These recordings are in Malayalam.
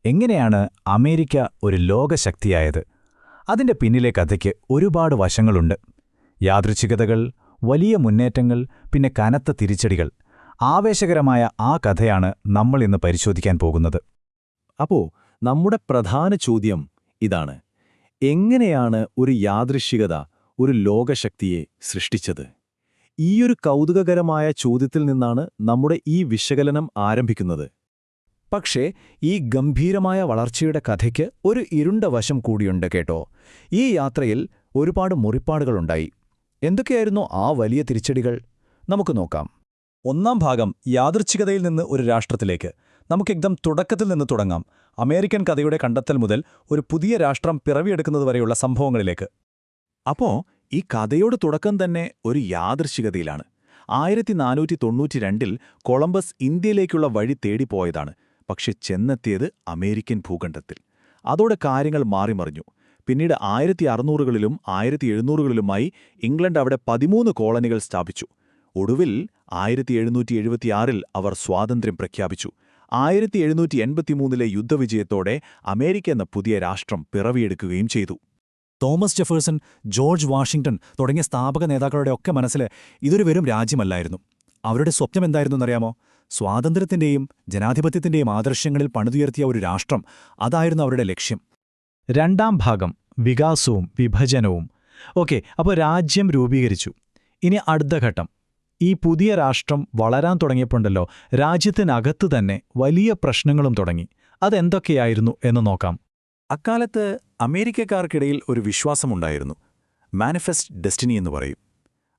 എങ്ങനെയാണ് അമേരിക്ക ഒരു ലോകശക്തിയായത്? അതിന്റെ പിന്നിലെ കഥയ്ക്ക് ഒരുപാട് വശങ്ങളുണ്ട്. യാദൃച്ഛികതകൾ, വലിയ മുന്നേറ്റങ്ങൾ, പിന്നെ കനത്ത തിരിച്ചടികൾ. ആവേശകരമായ ആ കഥയാണ് നമ്മൾ ഇന്ന് പരിശോധിക്കാൻ പോകുന്നത്. അപ്പോ നമ്മുടെ പ്രധാന ചോദ്യം ഇതാണ്: എങ്ങനെയാണ് ഒരു യാദൃശ്ചികത ഒരു ലോകശക്തിയെ സൃഷ്ടിച്ചത്? ഈയൊരു കൗതുകകരമായ ചോദ്യത്തിൽ നിന്നാണ് നമ്മുടെ ഈ വിശകലനം ആരംഭിക്കുന്നത്. പക്ഷേ ഈ ഗംഭീരമായ വളർച്ചയുടെ കഥയ്ക്ക് ഒരു ഇരുണ്ട വശം കൂടിയുണ്ട് കേട്ടോ. ഈ യാത്രയിൽ ഒരുപാട് മുറിപ്പാടുകളുണ്ടായി. എന്തൊക്കെയായിരുന്നു ആ വലിയ തിരിച്ചടികൾ? നമുക്ക് നോക്കാം. ഒന്നാം ഭാഗം യാദൃച്ഛികതയിൽ നിന്ന് ഒരു രാഷ്ട്രത്തിലേക്ക്. നമുക്കെക്ദം തുടക്കത്തിൽ നിന്ന് തുടങ്ങാം. അമേരിക്കൻ കഥയുടെ കണ്ടെത്തൽ മുതൽ ഒരു പുതിയ രാഷ്ട്രം പിറവിയെടുക്കുന്നതുവരെയുള്ള സംഭവങ്ങളിലേക്ക്. അപ്പോ ഈ കഥയുടെ തുടക്കം തന്നെ ഒരു യാദൃശ്ചികതയിലാണ്. 1492 കൊളംബസ് ഇന്ത്യയിലേക്കുള്ള വഴി തേടിപ്പോയതാണ്. പക്ഷെ ചെന്നെത്തിയത് അമേരിക്കൻ ഭൂഖണ്ഡത്തിൽ. അതോടെ കാര്യങ്ങൾ മാറിമറിഞ്ഞു. പിന്നീട് 1600കളിലും 1700കളിലുമായി ഇംഗ്ലണ്ട് അവിടെ 13 കോളനികൾ സ്ഥാപിച്ചു. ഒടുവിൽ 1776 അവർ സ്വാതന്ത്ര്യം പ്രഖ്യാപിച്ചു. 1783 യുദ്ധവിജയത്തോടെ അമേരിക്ക എന്ന പുതിയ രാഷ്ട്രം പിറവിയെടുക്കുകയും ചെയ്തു. തോമസ് ജെഫേഴ്സൺ, ജോർജ് വാഷിംഗ്ടൺ തുടങ്ങിയ സ്ഥാപക നേതാക്കളുടെയൊക്കെ മനസ്സിൽ ഇതൊരു വെറും രാജ്യമല്ലായിരുന്നു. അവരുടെ സ്വപ്നം എന്തായിരുന്നെന്നറിയാമോ? സ്വാതന്ത്ര്യത്തിന്റെയും ജനാധിപത്യത്തിന്റെയും ആദർശങ്ങളിൽ പണിതുയർത്തിയ ഒരു രാഷ്ട്രം. അതായിരുന്നു അവരുടെ ലക്ഷ്യം. രണ്ടാം ഭാഗം വികാസവും വിഭജനവും. ഓക്കെ, അപ്പോൾ രാജ്യം രൂപീകരിച്ചു. ഇനി അടുത്ത ഘട്ടം. ഈ പുതിയ രാഷ്ട്രം വളരാൻ തുടങ്ങിയപ്പോണ്ടല്ലോ, രാജ്യത്തിനകത്ത് തന്നെ വലിയ പ്രശ്നങ്ങളും തുടങ്ങി. അതെന്തൊക്കെയായിരുന്നു എന്ന് നോക്കാം. അക്കാലത്ത് അമേരിക്കക്കാർക്കിടയിൽ ഒരു വിശ്വാസമുണ്ടായിരുന്നു. മാനിഫെസ്റ്റ് ഡെസ്റ്റിനി എന്ന് പറയും.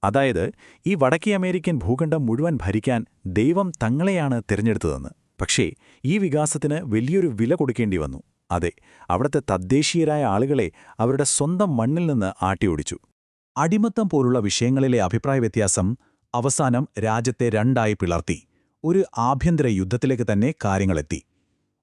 അതായത്, ഈ വടക്കേ അമേരിക്കൻ ഭൂഖണ്ഡം മുഴുവൻ ഭരിക്കാൻ ദൈവം തങ്ങളെയാണ് തിരഞ്ഞെടുത്തതെന്ന്. പക്ഷേ ഈ വികാസത്തിന് വലിയൊരു വില കൊടുക്കേണ്ടി വന്നു. അതെ, അവിടുത്തെ തദ്ദേശീയരായ ആളുകളെ അവരുടെ സ്വന്തം മണ്ണിൽ നിന്ന് ആട്ടിയോടിച്ചു. അടിമത്തം പോലുള്ള വിഷയങ്ങളിലെ അഭിപ്രായ വ്യത്യാസം അവസാനം രാജ്യത്തെ രണ്ടായി പിളർത്തി. ഒരു ആഭ്യന്തര യുദ്ധത്തിലേക്ക് തന്നെ കാര്യങ്ങളെത്തി.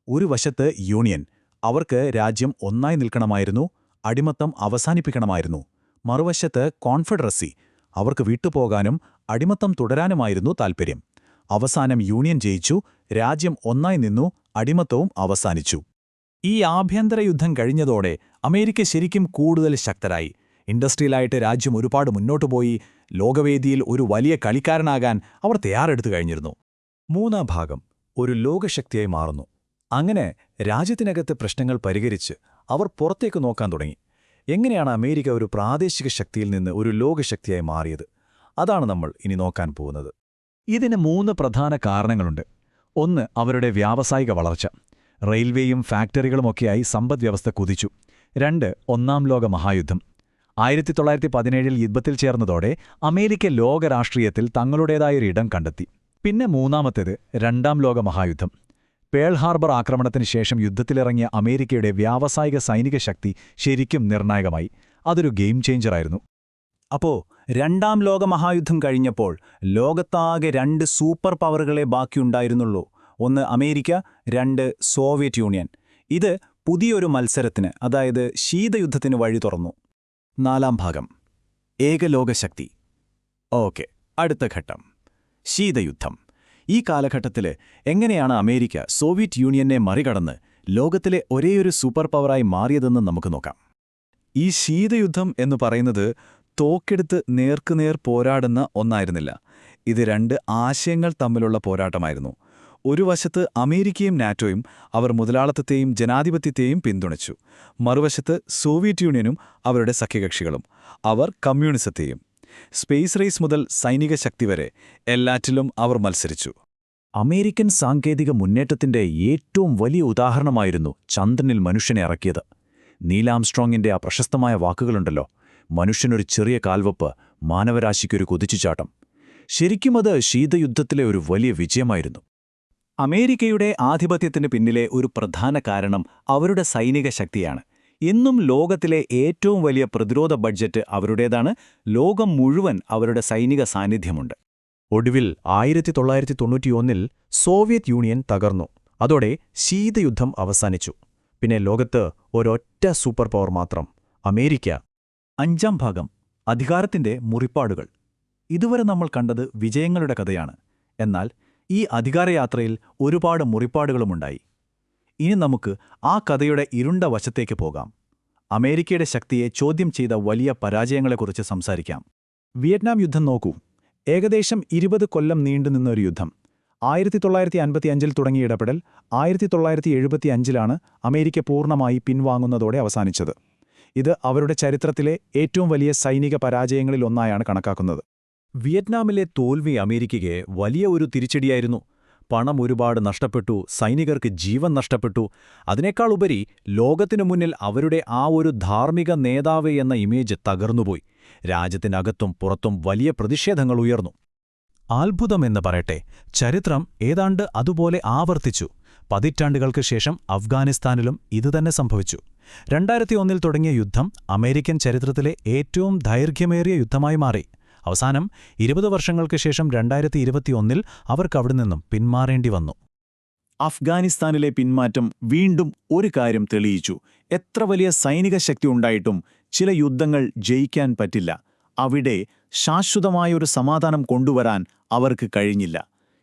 ഒരു വശത്ത് യൂണിയൻ, അവർക്ക് രാജ്യം ഒന്നായി നിൽക്കണമായിരുന്നു, അടിമത്തം അവസാനിപ്പിക്കണമായിരുന്നു. മറുവശത്ത് കോൺഫെഡറസി, അവർക്ക് വിട്ടുപോകാനും അടിമത്തം തുടരാനുമായിരുന്നു താൽപ്പര്യം. അവസാനം യൂണിയൻ ജയിച്ചു, രാജ്യം ഒന്നായി നിന്നു, അടിമത്തവും അവസാനിച്ചു. ഈ ആഭ്യന്തര യുദ്ധം കഴിഞ്ഞതോടെ അമേരിക്ക ശരിക്കും കൂടുതൽ ശക്തരായി. ഇൻഡസ്ട്രിയലായിട്ട് രാജ്യം ഒരുപാട് മുന്നോട്ടുപോയി. ലോകവേദിയിൽ ഒരു വലിയ കളിക്കാരനാകാൻ അവർ തയ്യാറെടുത്തു കഴിഞ്ഞിരുന്നു. മൂന്നാം ഭാഗം ഒരു ലോകശക്തിയായി മാറുന്നു. അങ്ങനെ രാജ്യത്തിനകത്ത് പ്രശ്നങ്ങൾ പരിഹരിച്ച് അവർ പുറത്തേക്ക് നോക്കാൻ തുടങ്ങി. എങ്ങനെയാണ് അമേരിക്ക ഒരു പ്രാദേശിക ശക്തിയിൽ നിന്ന് ഒരു ലോകശക്തിയായി മാറിയത്? അതാണ് നമ്മൾ ഇനി നോക്കാൻ പോകുന്നത്. ഇതിന് 3 പ്രധാന കാരണങ്ങളുണ്ട്. ഒന്ന്, അവരുടെ വ്യാവസായിക വളർച്ച. റെയിൽവേയും ഫാക്ടറികളുമൊക്കെയായി സമ്പദ്വ്യവസ്ഥ കുതിച്ചു. 2, ഒന്നാം ലോക മഹായുദ്ധം. 1917 യുദ്ധത്തിൽ ചേർന്നതോടെ അമേരിക്ക ലോകരാഷ്ട്രീയത്തിൽ തങ്ങളുടേതായൊരു ഇടം കണ്ടെത്തി. പിന്നെ മൂന്നാമത്തേത് രണ്ടാം ലോക മഹായുദ്ധം. പേൾ ഹാർബർ ആക്രമണത്തിന് ശേഷം യുദ്ധത്തിലിറങ്ങിയ അമേരിക്കയുടെ വ്യാവസായിക സൈനിക ശക്തി ശരിക്കും നിർണായകമായി. അതൊരു ഗെയിം ചേഞ്ചറായിരുന്നു. അപ്പോ രണ്ടാം ലോക മഹായുദ്ധം കഴിഞ്ഞപ്പോൾ ലോകത്താകെ 2 സൂപ്പർ പവറുകളെ ബാക്കിയുണ്ടായിരുന്നുള്ളൂ. ഒന്ന് അമേരിക്ക, 2 സോവിയറ്റ് യൂണിയൻ. ഇത് പുതിയൊരു മത്സരത്തിന്, അതായത് ശീതയുദ്ധത്തിന് വഴി തുറന്നു. നാലാം ഭാഗം ഏകലോകശക്തി. ഓക്കെ, അടുത്ത ഘട്ടം ശീതയുദ്ധം. ഈ കാലഘട്ടത്തിൽ എങ്ങനെയാണ് അമേരിക്ക സോവിയറ്റ് യൂണിയനെ മറികടന്ന് ലോകത്തിലെ ഒരേയൊരു സൂപ്പർ പവറായി മാറിയതെന്ന് നമുക്ക് നോക്കാം. ഈ ശീതയുദ്ധം എന്ന് പറയുന്നത് തോക്കെടുത്ത് നേർക്കുനേർ പോരാടുന്ന ഒന്നായിരുന്നില്ല. ഇത് 2 ആശയങ്ങൾ തമ്മിലുള്ള പോരാട്ടമായിരുന്നു. ഒരു വശത്ത് അമേരിക്കയും നാറ്റോയും അവർ മുതലാളിത്തത്തെയും ജനാധിപത്യത്തെയും പിന്തുണച്ചു. മറുവശത്ത് സോവിയറ്റ് യൂണിയനും അവരുടെ സഖ്യകക്ഷികളും, അവർ കമ്മ്യൂണിസത്തെയും. സ്പേസ് റേസ് മുതൽ സൈനിക ശക്തി വരെ എല്ലാറ്റിലും അവർ മത്സരിച്ചു. അമേരിക്കൻ സാങ്കേതിക മുന്നേറ്റത്തിന്റെ ഏറ്റവും വലിയ ഉദാഹരണമായിരുന്നു ചന്ദ്രനിൽ മനുഷ്യനെ ഇറക്കിയത്. നീൽ ആംസ്ട്രോങ്ങിന്റെ ആ പ്രശസ്തമായ വാക്കുകളുണ്ടല്ലോ, മനുഷ്യനൊരു ചെറിയ കാൽവെപ്പ്, മാനവരാശിക്കൊരു കുതിച്ചുചാട്ടം. ശരിക്കും അത് ശീതയുദ്ധത്തിലെ ഒരു വലിയ വിജയമായിരുന്നു. അമേരിക്കയുടെ ആധിപത്യത്തിന് പിന്നിലെ ഒരു പ്രധാന കാരണം അവരുടെ സൈനിക ശക്തിയാണ്. ഇന്നും ലോകത്തിലെ ഏറ്റവും വലിയ പ്രതിരോധ ബഡ്ജറ്റ് അവരുടേതാണ്. ലോകം മുഴുവൻ അവരുടെ സൈനിക സാന്നിധ്യമുണ്ട്. ഒടുവിൽ 1991 സോവിയറ്റ് യൂണിയൻ തകർന്നു. അതോടെ ശീതയുദ്ധം അവസാനിച്ചു. പിന്നെ ലോകത്ത് ഒരൊറ്റ സൂപ്പർ പവർ മാത്രം, അമേരിക്ക. അഞ്ചാം ഭാഗം അധികാരത്തിന്റെ മുറിപ്പാടുകൾ. ഇതുവരെ നമ്മൾ കണ്ടത് വിജയങ്ങളുടെ കഥയാണ്. എന്നാൽ ഈ അധികാരയാത്രയിൽ ഒരുപാട് മുറിപ്പാടുകളുമുണ്ടായി. ഇനി നമുക്ക് ആ കഥയുടെ ഇരുണ്ട വശത്തേക്ക് പോകാം. അമേരിക്കയുടെ ശക്തിയെ ചോദ്യം ചെയ്ത വലിയ പരാജയങ്ങളെക്കുറിച്ച് സംസാരിക്കാം. വിയറ്റ്നാം യുദ്ധം നോക്കൂ. ഏകദേശം 20 കൊല്ലം നീണ്ടുനിന്ന ഒരു യുദ്ധം. 1955 തുടങ്ങിയ ഇടപെടൽ 1975 അമേരിക്ക പൂർണ്ണമായി പിൻവാങ്ങുന്നതോടെ അവസാനിച്ചത്. ഇത് അവരുടെ ചരിത്രത്തിലെ ഏറ്റവും വലിയ സൈനിക പരാജയങ്ങളിലൊന്നായാണ് കണക്കാക്കുന്നത്. വിയറ്റ്നാമിലെ തോൽവി അമേരിക്കയ്ക്ക് വലിയ ഒരു തിരിച്ചടിയായിരുന്നു. പണം ഒരുപാട് നഷ്ടപ്പെട്ടു, സൈനികർക്ക് ജീവൻ നഷ്ടപ്പെട്ടു. അതിനേക്കാൾ ഉപരി ലോകത്തിനു മുന്നിൽ അവരുടെ ആ ഒരു ധാർമ്മിക നേതാവ് എന്ന ഇമേജ് തകർന്നുപോയി. രാജ്യത്തിനകത്തും പുറത്തും വലിയ പ്രതിഷേധങ്ങൾ ഉയർന്നു. അത്ഭുതമെന്ന് പറയട്ടെ, ചരിത്രം ഏതാണ്ട് അതുപോലെ ആവർത്തിച്ചു. പതിറ്റാണ്ടുകൾക്ക് ശേഷം അഫ്ഗാനിസ്ഥാനിലും ഇതുതന്നെ സംഭവിച്ചു. 2001 തുടങ്ങിയ യുദ്ധം അമേരിക്കൻ ചരിത്രത്തിലെ ഏറ്റവും ദൈർഘ്യമേറിയ യുദ്ധമായി മാറി. അവസാനം 20 വർഷങ്ങൾക്ക് ശേഷം 2021 അവർക്കവിടെ നിന്നും പിന്മാറേണ്ടി വന്നു. അഫ്ഗാനിസ്ഥാനിലെ പിന്മാറ്റം വീണ്ടും ഒരു കാര്യം തെളിയിച്ചു. എത്ര വലിയ സൈനിക ശക്തി ഉണ്ടായിട്ടും ചില യുദ്ധങ്ങൾ ജയിക്കാൻ പറ്റില്ല. അവിടെ ശാശ്വതമായൊരു സമാധാനം കൊണ്ടുവരാൻ അവർക്ക് കഴിഞ്ഞില്ല.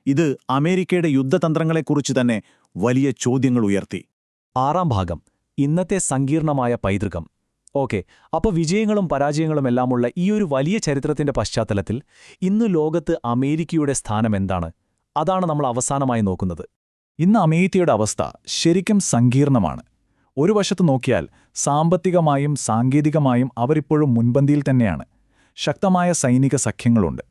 ഇത് അമേരിക്കയുടെ യുദ്ധതന്ത്രങ്ങളെക്കുറിച്ച് തന്നെ വലിയ ചോദ്യങ്ങൾ ഉയർത്തി. 6ാം ഭാഗം, ഇന്നത്തെ സങ്കീർണമായ പൈതൃകം. ഓക്കെ, അപ്പോൾ വിജയങ്ങളും പരാജയങ്ങളുമെല്ലാമുള്ള ഈ ഒരു വലിയ ചരിത്രത്തിന്റെ പശ്ചാത്തലത്തിൽ ഇന്ന് ലോകത്ത് അമേരിക്കയുടെ സ്ഥാനം എന്താണ്? അതാണ് നമ്മൾ അവസാനമായി നോക്കുന്നത്. ഇന്ന് അമേരിക്കയുടെ അവസ്ഥ ശരിക്കും സങ്കീർണമാണ്. ഒരു വശത്ത് നോക്കിയാൽ സാമ്പത്തികമായും സാങ്കേതികമായും അവരിപ്പോഴും മുൻപന്തിയിൽ തന്നെയാണ്. ശക്തമായ സൈനിക സഖ്യങ്ങളുണ്ട്.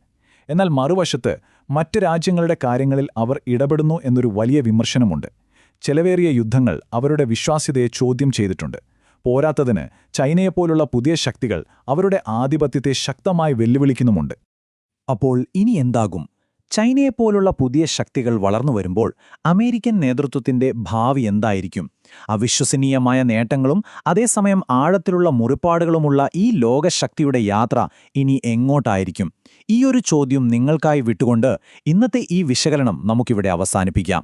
എന്നാൽ മറുവശത്ത് മറ്റ് രാജ്യങ്ങളുടെ കാര്യങ്ങളിൽ അവർ ഇടപെടുന്നു എന്നൊരു വലിയ വിമർശനമുണ്ട്. ചെലവേറിയ യുദ്ധങ്ങൾ അവരുടെ വിശ്വാസ്യതയെ ചോദ്യം ചെയ്തിട്ടുണ്ട്. പോരാത്തതിന് ചൈനയെപ്പോലുള്ള പുതിയ ശക്തികൾ അവരുടെ ആധിപത്യത്തെ ശക്തമായി വെല്ലുവിളിക്കുന്നുമുണ്ട്. അപ്പോൾ ഇനി എന്താകും? ചൈനയെപ്പോലുള്ള പുതിയ ശക്തികൾ വളർന്നുവരുമ്പോൾ അമേരിക്കൻ നേതൃത്വത്തിന്റെ ഭാവി എന്തായിരിക്കും? അവിശ്വസനീയമായ നേട്ടങ്ങളും അതേസമയം ആഴത്തിലുള്ള മുറിപ്പാടുകളുമുള്ള ഈ ലോകശക്തിയുടെ യാത്ര ഇനി എങ്ങോട്ടായിരിക്കും? ഈയൊരു ചോദ്യം നിങ്ങൾക്കായി വിട്ടുകൊണ്ട് ഇന്നത്തെ ഈ വിശകലനം നമുക്കിവിടെ അവസാനിപ്പിക്കാം.